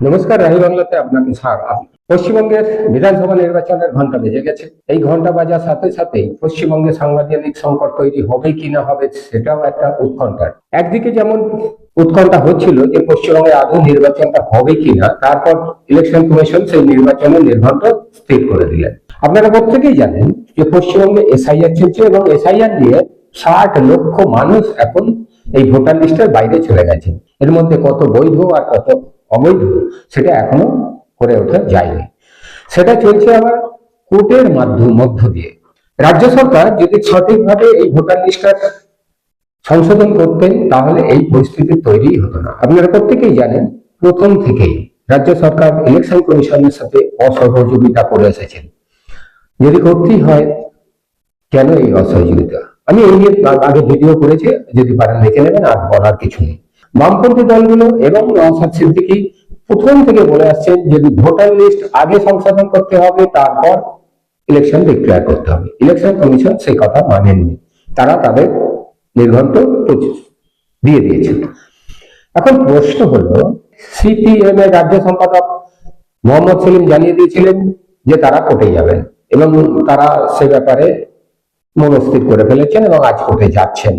নমস্কার, রাহি বাংলাতে আপনাকে স্বাগত। পশ্চিমবঙ্গের বিধানসভা নির্বাচনের ঘন্টা বেজে গেছে। এই ঘন্টা বাজার সাথে সাথে পশ্চিমবঙ্গে সাংবিধানিক সংকট তৈরি হবে কি না হবে সেটাও একটা উৎকণ্ঠার। একদিকে যেমন উৎকণ্ঠা হচ্ছিল যে পশ্চিমবঙ্গে আদৌ নির্বাচনটা হবে কিনা, তারপর ইলেকশন কমিশন সেই নির্বাচনের নির্ঘণ্ট স্থির করে দিলেন। আপনারা প্রত্যেকেই জানেন যে পশ্চিমবঙ্গে এসআইআর চলছে এবং এসআইআর নিয়ে 60 লক্ষ মানুষ এখন এই ভোটার লিস্টের বাইরে চলে গেছে। এর মধ্যে কত বৈধ আর কত অবৈধ সেটা এখনো করে ওঠা যায়নি। সেটা চলছে আবার কোর্টের মধ্য দিয়ে। রাজ্য সরকার যদি সঠিকভাবে এই ভোটার লিস্টটা সংশোধন করতেন তাহলে এই পরিস্থিতি তৈরি হতো না। আপনারা প্রত্যেকেই জানেন প্রথম থেকেই রাজ্য সরকার ইলেকশন কমিশনের সাথে অসহযোগিতা করে এসেছেন। যদি করতেই হয় কেন এই অসহযোগিতা, আমি এই নিয়ে আগে ভিডিও করেছি, যদি পারেন দেখে নেবেন, আর বলার কিছু নেই। বামপন্থী দলগুলো এবং নওশাদ সিদ্দিকী প্রথম থেকে বলে আসছেন যদি ভোটার লিস্ট আগে সংশোধন করতে হবে তারপর ইলেকশন ডিক্লেয়ার করতে হবে। ইলেকশন কমিশন সেই কথা মানেননি, তারা তাদের নির্ঘণ্ট দিয়ে দিয়েছেন। এখন প্রশ্ন হলো, সিপিএম এর রাজ্য সম্পাদক মোহাম্মদ সেলিম জানিয়ে দিয়েছিলেন যে তারা কোর্টে যাবেন এবং তারা সে ব্যাপারে মনস্থির করে ফেলেছেন এবং আজ কোর্টে যাচ্ছেন।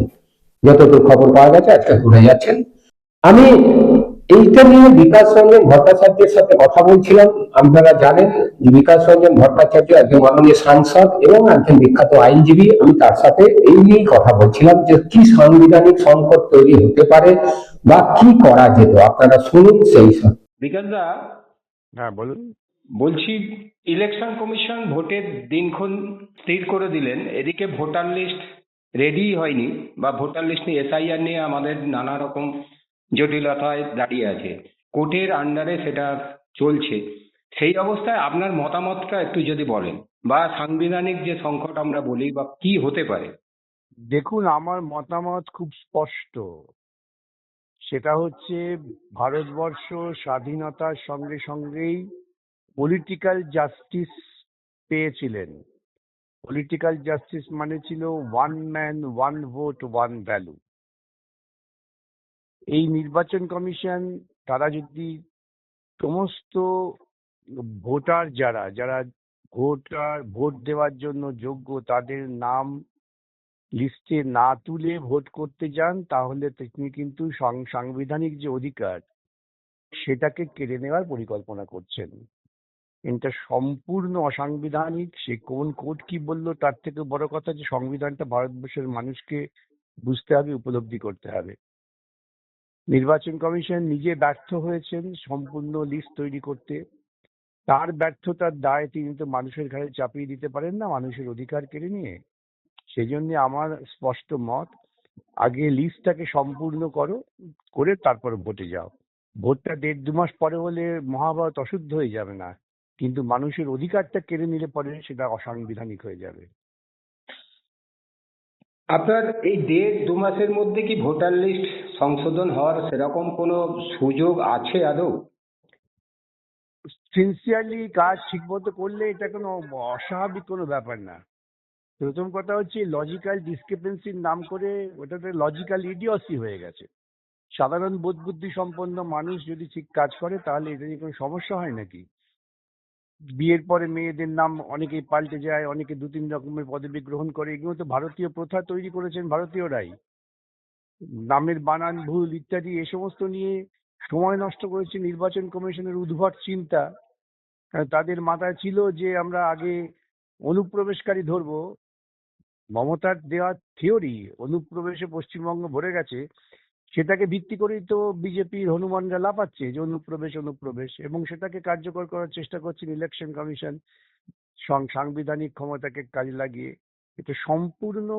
যতদূর খবর পাওয়া গেছে আজকে কোর্টে যাচ্ছেন। আমি এইটা নিয়ে বিকাশ রঞ্জন ভট্টাচার্যের সাথে কথা বলছিলাম। আপনারা জানেন যে বিকাশ রঞ্জন ভট্টাচার্য একজন মাননীয় সাংসদ এবং একজন বিখ্যাত আইনজীবী। আমি তার সাথে এই নিয়েই কথা বলছিলাম যে কি সাংবিধানিক সংকট তৈরি হতে পারে বা কি করা যেত। আপনারা শুনুন সেই সব। বিকাশ দা, হ্যাঁ বলুন। বলছি ইলেকশন কমিশন ভোটের দিনক্ষণ স্থির করে দিলেন, এদিকে ভোটার লিস্ট রেডি হয়নি বা ভোটার লিস্ট নিয়ে এসআইআর নিয়ে আমাদের নানা রকম জটিলতায় দাঁড়িয়ে আছে, কোর্টের আন্ডারে সেটা চলছে। সেই অবস্থায় আপনার মতামতটা একটু যদি বলেন, বা সাংবিধানিক যে সংকট আমরা বলি বা কি হতে পারে। দেখুন, আমার মতামত খুব স্পষ্ট। সেটা হচ্ছে ভারতবর্ষ স্বাধীনতার সঙ্গে সঙ্গেই পলিটিক্যাল জাস্টিস পেয়েছিলেন। পলিটিক্যাল জাস্টিস মানে ছিল one man one vote one value. এই নির্বাচন কমিশন তারা যদি সমস্ত ভোটার যারা যারা ভোট দেওয়ার জন্য যোগ্য তাদের নাম লিস্টে না তুলে ভোট করতে যান, তাহলে তিনি কিন্তু সাংবিধানিক যে অধিকার সেটাকে কেড়ে নেওয়ার পরিকল্পনা করছেন। এটা সম্পূর্ণ অসাংবিধানিক। সে কোন কোর্ট কি বললো তার থেকে বড় কথা যে সংবিধানটা ভারতবর্ষের মানুষকে বুঝতে হবে, উপলব্ধি করতে হবে। নির্বাচন কমিশন নিজে ব্যর্থ হয়েছেন সম্পূর্ণ লিস্ট তৈরি করতে। তার ব্যর্থতার দায় তিনি তো মানুষের ঘাড়ে চাপিয়ে দিতে পারেন না, মানুষের অধিকার কেড়ে নিয়ে। সেই জন্য আমার স্পষ্ট মত, আগে লিস্টটাকে সম্পূর্ণ করে তারপর ভোটে যাও। ভোটটা 1.5-2 মাস পরে হলে মহাভারত অশুদ্ধ হয়ে যাবে না, কিন্তু মানুষের অধিকারটা কেড়ে নিলে পরে সেটা অসাংবিধানিক হয়ে যাবে। আপনার এই 1.5-2 মাসের মধ্যে কি ভোটার লিস্ট সংশোধন হওয়ার সেরকম কোনো সুযোগ আছে আদৌ? সিনসিয়ারলি কাজ ঠিক মতো করলে এটা কোনো অস্বাভাবিক কোনো ব্যাপার না। প্রথম কথা হচ্ছে লজিক্যাল ডিসক্রিপেন্সির নাম করে ওটাতে লজিক্যাল ইডিয়সি হয়ে গেছে। সাধারণ বোধ বুদ্ধি সম্পন্ন মানুষ যদি ঠিক কাজ করে তাহলে এটা নিয়ে কোনো সমস্যা হয় নাকি? বিয়ের পরে মেয়েদের নাম অনেকেই পাল্টে যায়, অনেকে 2-3 রকমের পদবি গ্রহণ করে। এগুলো তো ভারতীয় প্রথা তৈরি করেছেন ভারতীয়রাই। নামের বানান ভুল ইত্যাদি এ সমস্ত নিয়ে সময় নষ্ট করেছে নির্বাচন কমিশনের উদ্ভট চিন্তা। তাদের মাথায় ছিল যে আমরা আগে অনুপ্রবেশকারী ধরবো। মমতার দেওয়া থিওরি অনুপ্রবেশে পশ্চিমবঙ্গ ভরে গেছে, সেটাকে ভিত্তি করেই তো বিজেপির হনুমানরা লাফাচ্ছে যে অনুপ্রবেশ, এবং সেটাকে কার্যকর করার চেষ্টা করছেন ইলেকশন কমিশন সাংবিধানিক ক্ষমতাকে কাজে লাগিয়ে। এটা সম্পূর্ণ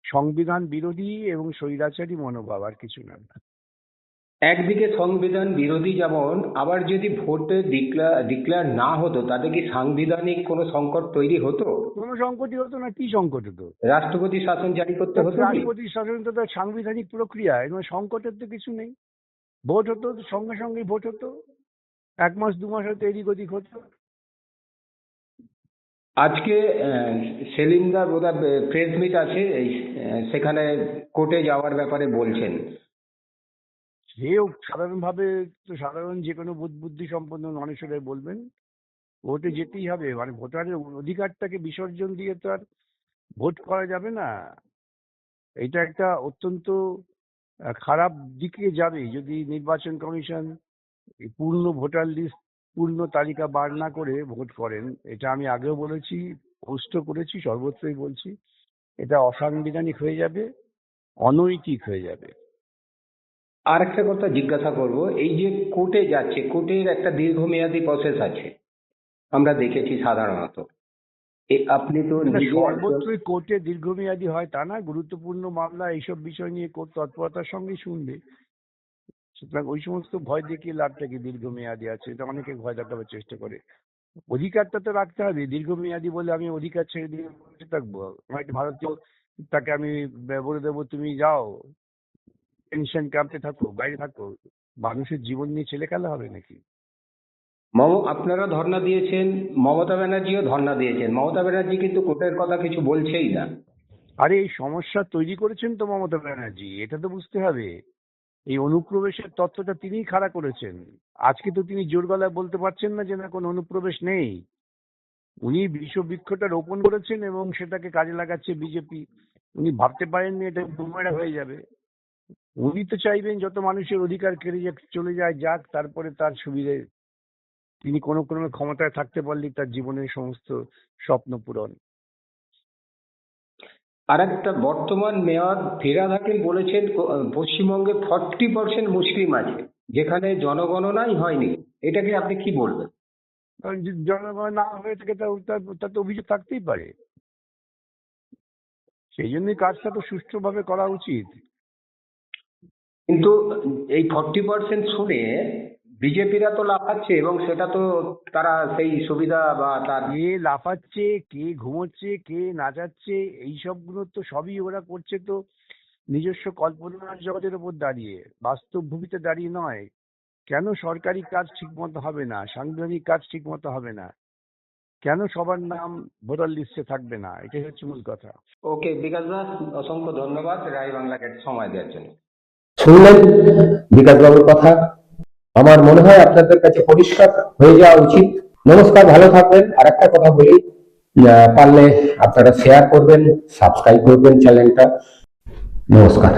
সংবিধান বিরোধী এবং স্বৈরাচারী মনোভাব, আর কিছু না। একদিকে সংবিধান বিরোধী যেমন, আবার যদি ভোটে ডিক্লেয়ার না হতো তাতে কি সাংবিধানিক কোনো সংকট তৈরি হতো? কোনো সংকটই হতো না। কি সংকট হতো? রাষ্ট্রপতি শাসন জারি করতে হতো। রাষ্ট্রপতি শাসন তো সাংবিধানিক প্রক্রিয়া, এবং সংকটের তো কিছু নেই। ভোট হতো, সঙ্গে সঙ্গেই ভোট হতো। 1 মাস 2 মাস হয়তো এদিক ওদিক হতো। আজকে সেলিমদার বোধহয় প্রেস মিট আছে, সেখানে কোর্টে যাওয়ার ব্যাপারে বলছেন। সেও সাধারণভাবে, তো সাধারণ যে কোনো বুদ্ধি সম্পন্ন মানুষেরাই বলবেন ভোটে যেতেই হবে, মানে ভোটারের অধিকারটাকে বিসর্জন দিয়ে তো আর ভোট করা যাবে না। এটা একটা অত্যন্ত খারাপ দিকে যাবে যদি নির্বাচন কমিশন এই পূর্ণ ভোটার লিস্ট, পূর্ণ তালিকা বার না করে ভোট করেন। এটা আমি আগেও বলেছি, পোস্টও করেছি, সর্বত্রই বলছি, এটা অসাংবিধানিক হয়ে যাবে, অনৈতিক হয়ে যাবে। আর একটা কথা জিজ্ঞাসা করব, এই যে কোর্টে যাচ্ছে, কোর্টের একটা দীর্ঘমেয়াদী প্রসেস আছে, আমরা দেখেছি সাধারণত। আপনি তো এটা নিজে একজন, সর্বত্রই কোর্টে দীর্ঘমেয়াদী হয় তা না, গুরুত্বপূর্ণ মামলা এইসব বিষয় নিয়ে কোর্ট তৎপরতার সঙ্গেই শুনবে। সুতরাং ওই সমস্ত ভয় দেখিয়ে লাভটা কি, দীর্ঘমেয়াদী আছে এটা অনেকে ভয় দেখাবার চেষ্টা করে। অধিকারটা তো রাখতে হবে। দীর্ঘমেয়াদী বলে আমি অধিকার ছেড়ে দিয়ে বসে থাকবো? আমার একটা ভারতীয়, তাকে আমি বলে দেবো তুমি যাও পেনশন ক্যাম্পে থাকো, বাইরে থাকো, মানুষের জীবন নিয়ে ছেলে খেলা হবে নাকি? আপনারা ধর্ণা দিয়েছেন, মমতা ব্যানার্জিও ধর্ণা দিয়েছেন, মমতা ব্যানার্জি কিন্তু কোর্টের কথা কিছু বলছেই না। আরে এই সমস্যা তৈরি করেছেন তো মমতা ব্যানার্জি, এটা তো বুঝতে হবে। এই অনুপ্রবেশের তথ্যটা তিনিই খাড়া করেছেন। আজকে তো তিনি জোর গলায় বলতে পারছেন না যে না কোনো অনুপ্রবেশ নেই। উনি বিষবৃক্ষটা রোপণ করেছেন এবং সেটাকে কাজে লাগাচ্ছে বিজেপি। উনি ভাবতে পারেননি এটা বুমেরাং হয়ে যাবে। উনি তো চাইবেন যত মানুষের অধিকার কেড়ে চলে যায় যাক, তারপরে তার সুবিধে তিনি কোনো ক্রমে ক্ষমতায় থাকতে পারলেই তার জীবনের সমস্ত স্বপ্ন পূরণ। আর একটা বর্তমান মেয়র ফিরহাদ হাকিম বলেছেন পশ্চিমবঙ্গে 40% মুসলিম আছে, যেখানে জনগণনাই হয়নি। এটাকে আপনি কি বলবেন? কারণ যদি জনগণ না হয়ে থাকে তার তো অভিযোগ থাকতেই পারে। সেই জন্যই কাজটা তো সুষ্ঠুভাবে করা উচিত। কিন্তু এই 40% শুনে বিজেপিরা তো লাফাচ্ছে, এবং সেটা তো তারা সেই সুবিধা বা তার, কে লাফাচ্ছে, কে ঘুমোচ্ছে, কে নাচাচ্ছে, এই সবগুলো তো সবই ওরা করছে তো নিজস্ব কল্পনার জগতের উপর দাঁড়িয়ে, বাস্তব ভূমিতে দাঁড়িয়ে নয়। কেন সরকারি কাজ ঠিক মতো হবে না, সাংবিধানিক কাজ ঠিক মতো হবে না, কেন সবার নাম ভোটার লিস্টে থাকবে না, এটাই হচ্ছে মূল কথা। ওকে বিকাশ দাস, অসংখ্য ধন্যবাদ রায় বাংলাকে সময় দেওয়ার জন্য। শুনলেন বিকাশ বাবুর কথা। আমার মনে হয় আপনাদের কাছে পরিষ্কার হয়ে যাওয়া উচিত। নমস্কার, ভালো থাকবেন। আর একটা কথা বলি, পারলে আপনারা শেয়ার করবেন, সাবস্ক্রাইব করবেন চ্যানেলটা। নমস্কার।